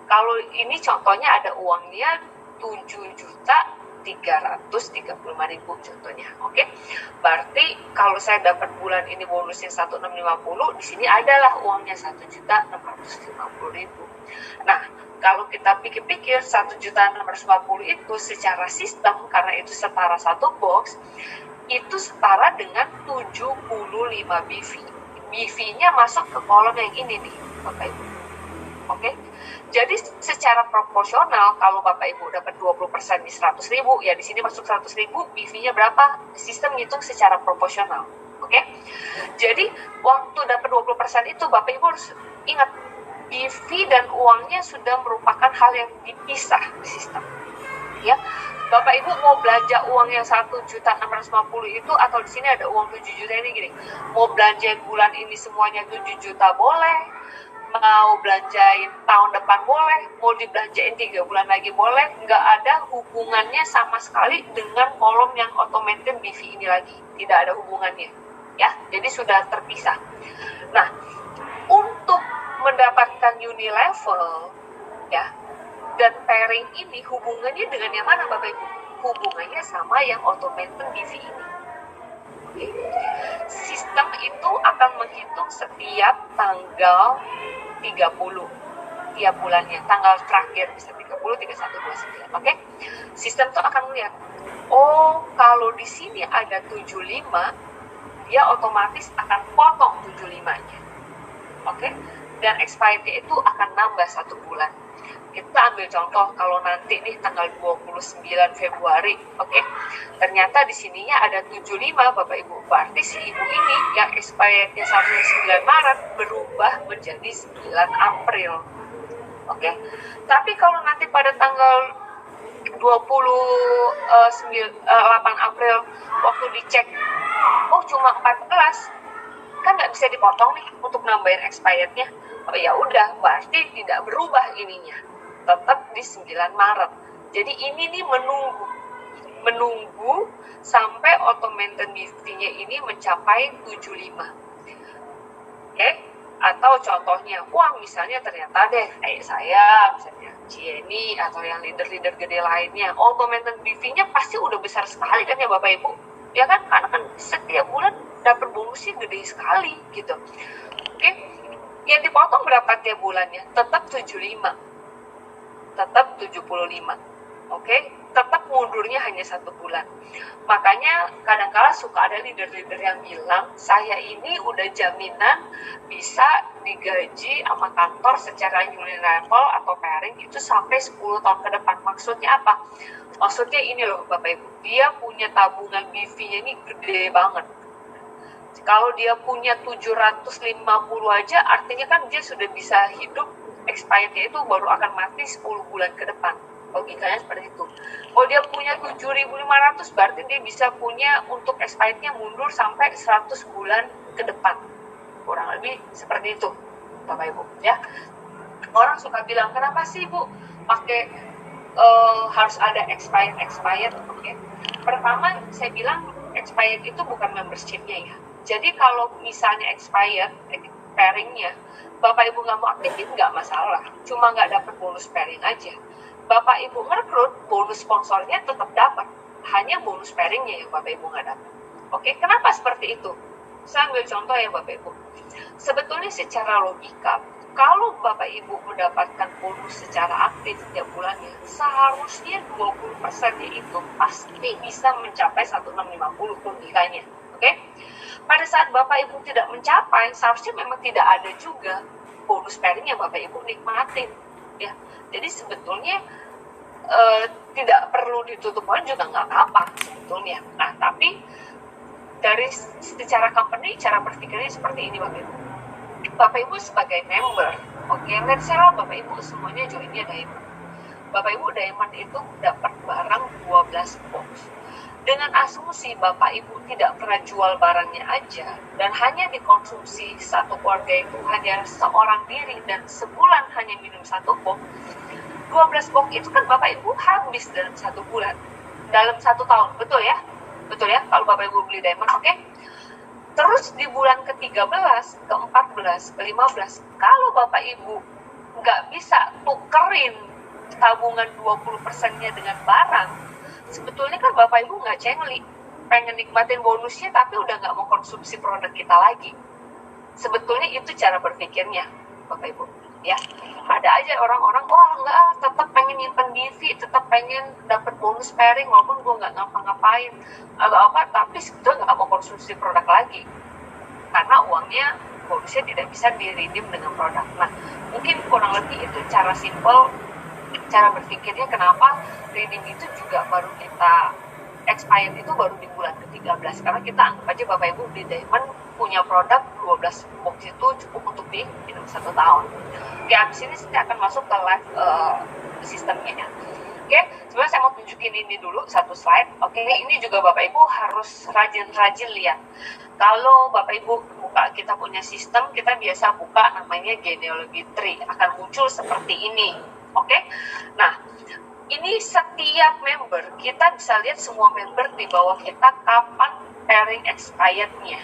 kalau ini contohnya ada uangnya 7.335.000 contohnya. Oke. Berarti kalau saya dapat bulan ini bonusnya 1.650, di sini adalah uangnya 1.650.000. Nah, kalau kita pikir-pikir 1.650 itu secara sistem karena itu setara satu box, itu setara dengan 75 BV. BV-nya masuk ke kolom yang ini nih, Bapak Ibu. Oke. Jadi secara proporsional kalau Bapak Ibu dapat 20% di 100.000, ya di sini masuk 100.000, BV-nya berapa? Sistem ngitung secara proporsional. Oke? Jadi waktu dapat 20% itu Bapak Ibu harus ingat BV dan uangnya sudah merupakan hal yang dipisah di sistem. Ya. Bapak Ibu mau belanja uang yang 1.650 itu atau di sini ada uang 7 juta ini gini. Mau belanja bulan ini semuanya 7 juta boleh. Mau belanjain tahun depan boleh, mau dibelanjain 3 bulan lagi boleh, nggak ada hubungannya sama sekali dengan kolom yang automated BV ini lagi, tidak ada hubungannya, ya, jadi sudah terpisah. Nah, untuk mendapatkan unilevel, ya, dan pairing ini hubungannya dengan yang mana Bapak Ibu? Hubungannya sama yang automated BV ini. Oke. Sistem itu akan menghitung setiap tanggal 30 tiap bulannya, tanggal terakhir bisa 30, 31, 29. Oke. Sistem itu akan melihat, oh kalau di sini ada 75, dia otomatis akan potong 75-nya. Oke. Dan expirednya itu akan nambah 1 bulan. Kita ambil contoh kalau nanti nih tanggal 29 Februari, oke. Ternyata di sininya ada 75 Bapak Ibu. Berarti si ibu ini yang expirednya sampai 9 Maret berubah menjadi 9 April. Oke. Tapi kalau nanti pada tanggal 8 April waktu dicek, oh cuma 14, kan nggak bisa dipotong nih untuk nambahin expirednya. Oh ya udah, berarti tidak berubah ininya. Tetap di 9 Maret. Jadi ini nih menunggu sampai automated BV-nya ini mencapai 75. Oke? Atau contohnya, wah misalnya ternyata deh kayak saya, misalnya Jenny atau yang leader-leader gede lainnya, automated BV-nya pasti udah besar sekali kan ya Bapak Ibu? Ya kan? Karena kan setiap bulan dapat bonusnya gede sekali gitu. Oke? Yang dipotong berapa tiap bulannya? Tetap 75. Tetap 75. Oke? Tetap mundurnya hanya 1 bulan. Makanya kadang-kala suka ada leader-leader yang bilang, saya ini udah jaminan bisa digaji sama kantor secara unilevel atau pairing itu sampai 10 tahun ke depan. Maksudnya apa? Maksudnya ini loh Bapak Ibu, dia punya tabungan BV-nya ini gede banget. Kalau dia punya 750 aja, artinya kan dia sudah bisa hidup, expirednya itu baru akan mati 10 bulan ke depan. Logikanya seperti itu. Kalau dia punya 7.500, berarti dia bisa punya untuk expirednya mundur sampai 100 bulan ke depan. Kurang lebih seperti itu, Bapak Ibu. Ya, orang suka bilang, kenapa sih Bu pakai harus ada expired? Oke. Pertama, saya bilang expired itu bukan membershipnya ya. Jadi kalau misalnya expired pairingnya, Bapak Ibu nggak mau aktifin nggak masalah, cuma nggak dapat bonus pairing aja. Bapak Ibu ngerekrut, bonus sponsornya tetap dapat, hanya bonus pairingnya yang Bapak Ibu nggak dapat. Oke, kenapa seperti itu? Saya ambil contoh ya Bapak Ibu. Sebetulnya secara logika, kalau Bapak Ibu mendapatkan bonus secara aktif setiap bulannya, seharusnya 20%-nya itu pasti bisa mencapai 1650 logikanya. Oke? Pada saat Bapak Ibu tidak mencapai, seharusnya memang tidak ada juga bonus pairing yang Bapak Ibu nikmatin. Ya, jadi sebetulnya tidak perlu ditutup poin juga nggak apa-apa sebetulnya. Nah, tapi dari secara company, cara berpikirnya seperti ini Bapak Ibu. Bapak Ibu sebagai member, oke, let's say lah Bapak Ibu semuanya joinnya Diamond. Bapak Ibu Diamond itu dapat barang 12 box. Dengan asumsi Bapak Ibu tidak pernah jual barangnya aja dan hanya dikonsumsi satu keluarga itu hanya seorang diri dan sebulan hanya minum satu box, 12 box itu kan Bapak Ibu habis dalam 1 bulan, dalam 1 tahun, betul ya? Betul ya, kalau Bapak Ibu beli Diamond, oke? Terus di bulan ke-13, ke-14, ke-15, kalau Bapak Ibu nggak bisa tukerin tabungan 20%-nya dengan barang, sebetulnya kan Bapak Ibu nggak cengli, pengen nikmatin bonusnya tapi udah nggak mau konsumsi produk kita lagi. Sebetulnya itu cara berpikirnya Bapak Ibu. Ya, ada aja orang-orang, wah enggak, tetap pengen nyimpen DV, tetap pengen dapat bonus pairing walaupun gue nggak ngapa-ngapain atau apa, tapi sebetulnya nggak mau konsumsi produk lagi karena uangnya bonusnya tidak bisa di-redeem dengan produk. Nah, mungkin kurang lebih itu cara simple, cara berpikirnya kenapa redeem itu juga baru kita expired itu baru di bulan ke-13 karena kita anggap aja Bapak Ibu di Diamond punya produk 12 box itu cukup untuk diminum 1 tahun. Oke, abis ini saya akan masuk ke live sistemnya. Oke, sebenarnya saya mau tunjukin ini dulu satu slide. Oke, ini juga Bapak Ibu harus rajin-rajin lihat. Kalau Bapak Ibu buka kita punya sistem, kita biasa buka namanya genealogy tree, akan muncul seperti ini. Oke, nah ini setiap member, kita bisa lihat semua member di bawah kita kapan pairing expirednya.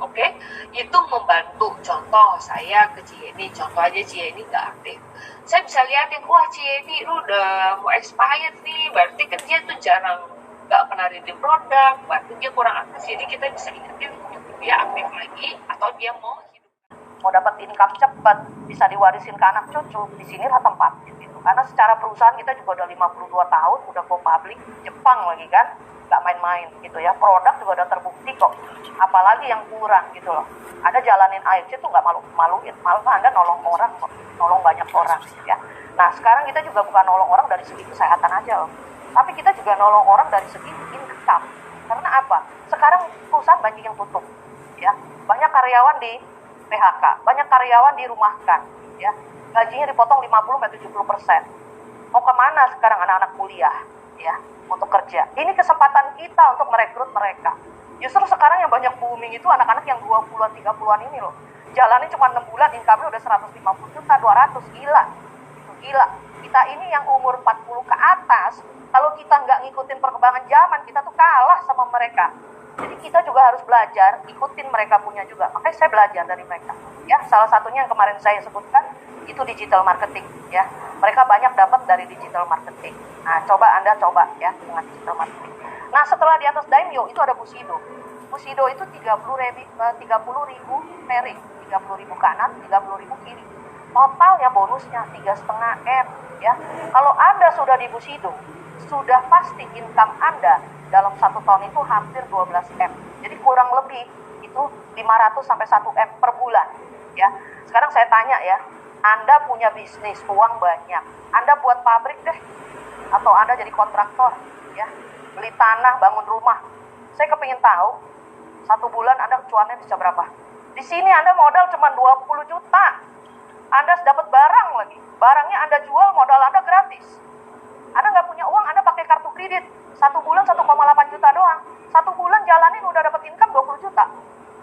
Oke, itu membantu. Contoh saya ke Cieni, contoh aja Cieni nggak aktif. Saya bisa lihatin, wah Cieni lu udah mau expired nih, berarti kan dia tuh jarang nggak pernah redeem produk, berarti dia kurang aktif. Jadi kita bisa ingetin dia aktif lagi atau dia mau hidup. Mau dapat income cepat, bisa diwarisin ke anak cucu, di sinilah tempatnya gitu. Karena secara perusahaan kita juga udah 52 tahun, udah go public, Jepang lagi kan, nggak main-main gitu ya. Produk juga udah terbukti kok, apalagi yang kurang gitu loh. Ada jalanin AFC tuh nggak malu-maluin, malah Anda nolong orang kok, nolong banyak orang ya. Nah sekarang kita juga bukan nolong orang dari segi kesehatan aja loh, tapi kita juga nolong orang dari segi income. Karena apa? Sekarang perusahaan banyak yang tutup ya, banyak karyawan di PHK, banyak karyawan dirumahkan ya, gajinya dipotong 50-70%. Mau kemana sekarang anak-anak kuliah ya untuk kerja? Ini kesempatan kita untuk merekrut mereka. Justru sekarang yang banyak booming itu anak-anak yang 20-an, 30-an ini loh. Jalannya cuma 6 bulan, income-nya udah 150 juta, 200, gila. Itu gila. Kita ini yang umur 40 ke atas, kalau kita nggak ngikutin perkembangan zaman, kita tuh kalah sama mereka. Jadi kita juga harus belajar, ikutin mereka punya juga. Makanya saya belajar dari mereka. Ya, salah satunya yang kemarin saya sebutkan, itu digital marketing. Ya, mereka banyak dapat dari digital marketing. Nah, coba Anda coba ya dengan digital marketing. Nah, setelah di atas Daimyo itu ada Bushido. Bushido itu 30.000 pairing, 30.000 kanan, 30.000 kiri. Totalnya bonusnya 3,5 M ya. Kalau Anda sudah di Bushido, sudah pasti income Anda dalam 1 tahun itu hampir 12 M. Jadi kurang lebih itu 500 sampai 1 M per bulan ya. Sekarang saya tanya ya, Anda punya bisnis, uang banyak. Anda buat pabrik deh atau Anda jadi kontraktor ya. Beli tanah, bangun rumah. Saya kepingin tahu 1 bulan Anda cuannya bisa berapa. Di sini Anda modal cuma 20 juta. Anda dapat barang lagi. Barangnya Anda jual, modal Anda gratis. Anda nggak punya uang, Anda pakai kartu kredit. 1 bulan 1,8 juta doang. 1 bulan jalanin udah dapat income 20 juta.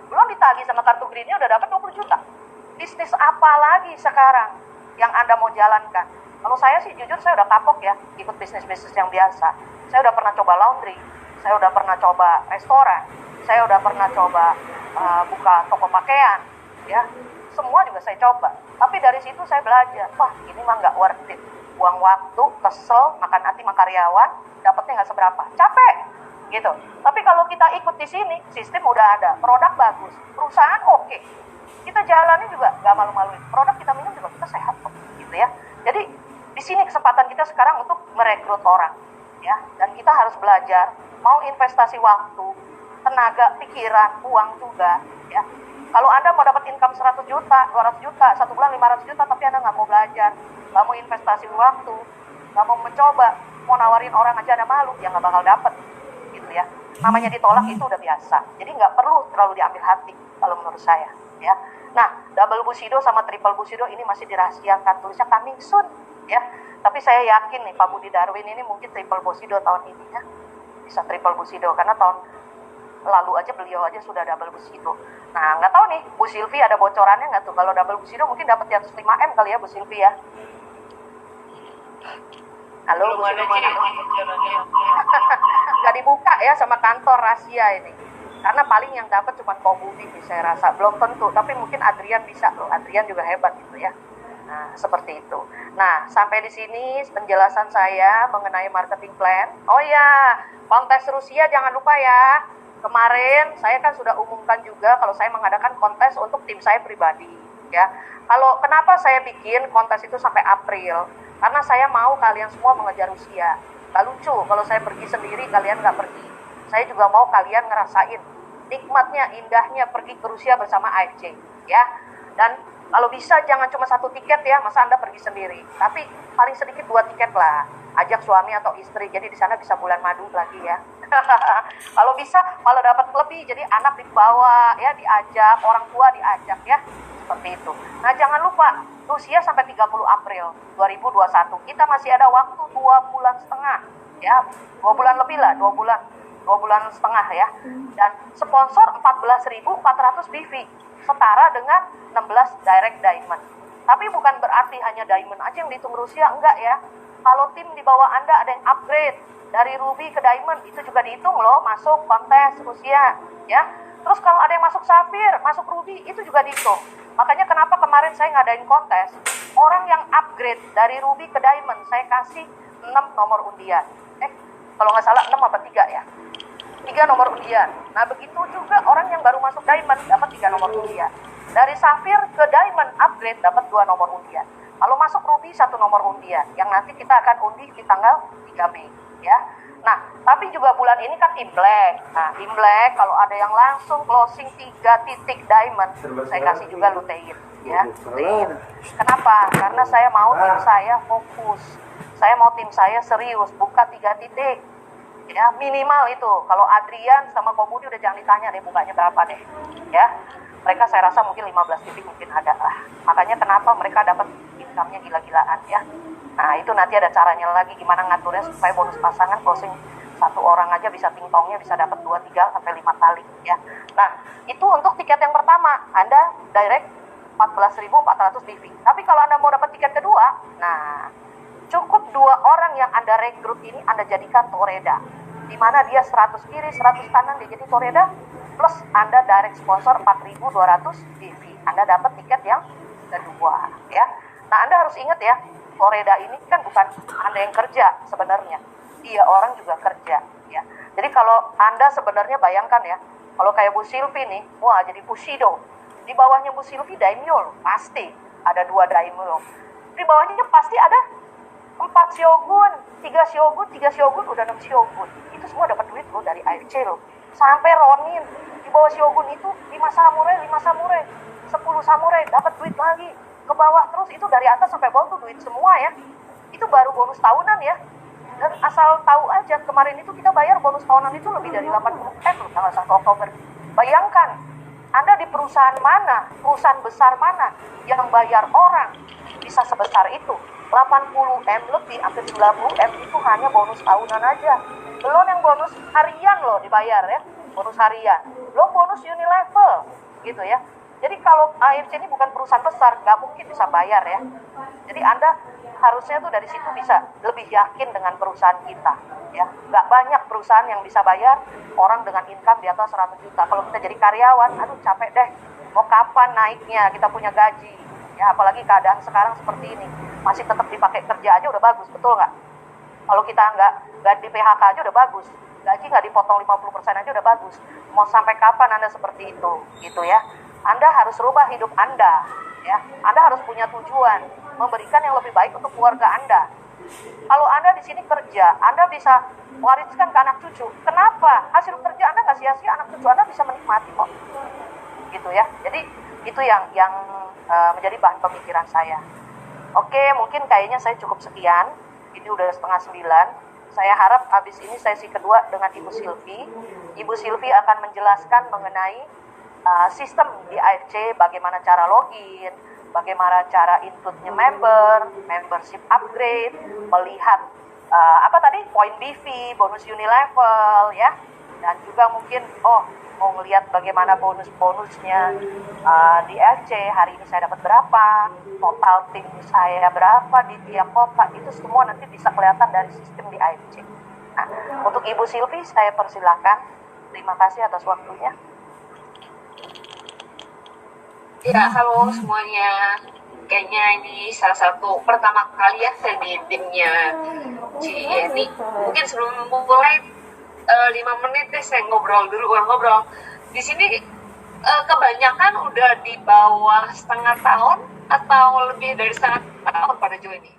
Belum ditagih sama kartu kreditnya udah dapat 20 juta. Bisnis apa lagi sekarang yang Anda mau jalankan? Kalau saya sih jujur saya udah kapok ya ikut bisnis-bisnis yang biasa. Saya udah pernah coba laundry, saya udah pernah coba restoran, saya udah pernah coba buka toko pakaian, ya. Semua juga saya coba. Tapi dari situ saya belajar, wah ini mah nggak worth it. Buang waktu, kesel, makan hati sama karyawan, dapatnya nggak seberapa, capek, gitu. Tapi kalau kita ikut di sini, sistem udah ada, produk bagus, perusahaan oke. Kita jalani juga nggak malu-maluin. Produk kita minum juga kita sehat kok, gitu ya. Jadi di sini kesempatan kita sekarang untuk merekrut orang, ya. Dan kita harus belajar, mau investasi waktu, tenaga, pikiran, uang juga, ya. Kalau Anda mau dapat income 100 juta, 200 juta, 1 bulan 500 juta, tapi Anda nggak mau belajar, nggak mau investasi waktu, nggak mau mencoba, mau nawarin orang aja Anda malu, ya nggak bakal dapet, gitu ya. Namanya ditolak itu udah biasa. Jadi nggak perlu terlalu diambil hati, kalau menurut saya, ya. Nah, double Bushido sama triple Bushido ini masih dirahasiakan, tulisnya coming soon, ya. Tapi saya yakin nih, Pak Budi Darwin ini mungkin triple Bushido tahun ini, ya. Bisa triple Bushido, karena tahun lalu aja beliau aja sudah double Bushido. Nah, nggak tahu nih, Bu Silvi ada bocorannya nggak tuh? Kalau double Bushido mungkin dapat di atas 5M kali ya, Bu Silvi ya. Halo, Bu Silvi. Nggak dibuka ya sama kantor rahasia ini. Karena paling yang dapat cuma Pak Budi nih, saya rasa. Belum tentu, tapi mungkin Adrian bisa loh. Adrian juga hebat gitu ya. Nah, seperti itu. Nah, sampai di sini penjelasan saya mengenai marketing plan. Oh ya, kontes Rusia jangan lupa ya. Kemarin saya kan sudah umumkan juga kalau saya mengadakan kontes untuk tim saya pribadi, ya. Kalau kenapa saya bikin kontes itu sampai April? Karena saya mau kalian semua mengejar Rusia. Gak lucu kalau saya pergi sendiri, kalian gak pergi. Saya juga mau kalian ngerasain nikmatnya, indahnya pergi ke Rusia bersama AFC, ya. Dan kalau bisa jangan cuma 1 tiket ya, masa Anda pergi sendiri. Tapi paling sedikit 2 tiket lah. Ajak suami atau istri, jadi di sana bisa bulan madu lagi ya. Kalau bisa malah dapat lebih, jadi anak dibawa ya, diajak, orang tua diajak ya, seperti itu. Nah jangan lupa Rusia sampai 30 April 2021 kita masih ada waktu 2 bulan setengah ya, 2 bulan lebih lah, 2 bulan setengah ya. Dan sponsor 14.400 BV setara dengan 16 direct diamond. Tapi bukan berarti hanya diamond aja yang dihitung Rusia, enggak ya. Kalau tim di bawah Anda ada yang upgrade dari Ruby ke Diamond, itu juga dihitung loh, masuk kontes Rusia, ya. Terus kalau ada yang masuk Safir, masuk Ruby, itu juga dihitung. Makanya kenapa kemarin saya ngadain kontes, orang yang upgrade dari Ruby ke Diamond, saya kasih 6 nomor undian. Kalau nggak salah 6 apa 3 ya? 3 nomor undian. Nah begitu juga orang yang baru masuk Diamond, dapat 3 nomor undian. Dari Safir ke Diamond upgrade, dapat 2 nomor undian. Kalau masuk Ruby 1 nomor undian, yang nanti kita akan undi di tanggal 3 Mei. Ya. Nah, tapi juga bulan ini kan Imlek. Nah, Imlek kalau ada yang langsung closing 3 titik diamond, saya kasih juga lutein, ya. Lutein. Kenapa? Karena saya mau tim saya fokus. Saya mau tim saya serius, buka 3 titik. Ya, minimal itu. Kalau Adrian sama Komudi udah jangan ditanya deh bukanya berapa deh. Ya. Mereka saya rasa mungkin 15 titik mungkin ada lah. Makanya kenapa mereka dapat income-nya gila-gilaan ya. Nah itu nanti ada caranya lagi gimana ngaturnya supaya bonus pasangan closing 1 orang aja bisa tingtongnya bisa dapat 2, 3, sampai 5 kali ya. Nah itu untuk tiket yang pertama, Anda direct 14.400 BV. Tapi kalau Anda mau dapat tiket kedua, nah cukup 2 orang yang Anda rekrut ini Anda jadikan toreda. Di mana dia 100 kiri, 100 kanan dia jadi toreda. Plus Anda direct sponsor 4.200 BV. Anda dapat tiket yang kedua ya. Nah Anda harus ingat ya, toreda ini kan bukan Anda yang kerja sebenarnya, dia orang juga kerja ya. Jadi kalau Anda sebenarnya bayangkan ya, kalau kayak Bu Silvi nih, wah jadi Bushido, di bawahnya Bu Silvi daimyo pasti ada 2 daimyo, di bawahnya pasti ada 4 shogun, 3 shogun, 3 shogun udah 6 shogun. Itu semua dapat duit loh dari AFC loh. Sampai Ronin di bawah shogun itu 5 samurai, 10 samurai dapat duit lagi. Ke bawah terus itu dari atas sampai bawah tuh duit semua ya. Itu baru bonus tahunan ya. Dan asal tahu aja kemarin itu kita bayar bonus tahunan itu lebih dari 80 loh tanggal 1 Oktober. Bayangkan, Anda di perusahaan mana, perusahaan besar mana yang bayar orang bisa sebesar itu. 80M lebih, hampir 90M itu hanya bonus tahunan aja. Belum yang bonus harian loh dibayar ya, bonus harian. Belum bonus unilevel gitu ya. Jadi kalau AFC ini bukan perusahaan besar, nggak mungkin bisa bayar ya. Jadi Anda harusnya tuh dari situ bisa lebih yakin dengan perusahaan kita ya. Nggak banyak perusahaan yang bisa bayar orang dengan income di atas 100 juta. Kalau kita jadi karyawan, aduh capek deh, mau kapan naiknya, kita punya gaji ya, apalagi keadaan sekarang seperti ini, masih tetap dipakai kerja aja udah bagus, betul nggak? Kalau kita nggak di PHK aja udah bagus, gaji nggak dipotong 50% aja udah bagus. Mau sampai kapan Anda seperti itu gitu ya? Anda harus rubah hidup Anda ya. Anda harus punya tujuan, memberikan yang lebih baik untuk keluarga Anda. Kalau Anda di sini kerja, Anda bisa wariskan ke anak cucu. Kenapa? Hasil kerja Anda nggak sia-sia, anak cucu Anda bisa menikmati kok. Gitu ya. Jadi itu yang menjadi bahan pemikiran saya. Oke, mungkin kayaknya saya cukup sekian. Ini udah 8:30. Saya harap habis ini sesi kedua dengan Ibu Silvi. Ibu Silvi akan menjelaskan mengenai sistem di AFC, bagaimana cara login, bagaimana cara inputnya membership upgrade, melihat poin BV, bonus unilevel ya, dan juga mungkin mau ngelihat bagaimana bonus-bonusnya di AFC, hari ini saya dapat berapa, total tim saya berapa di tiap kota, itu semua nanti bisa kelihatan dari sistem di AFC. Nah, untuk Ibu Silvi saya persilakan. Terima kasih atas waktunya. Ya, halo semuanya. Kayaknya ini salah satu pertama kali ya saya di timnya Ci. Mungkin sebelum mulai 5 menit deh saya ngobrol. Di sini kebanyakan udah di bawah setengah tahun atau lebih dari setengah tahun pada join ini.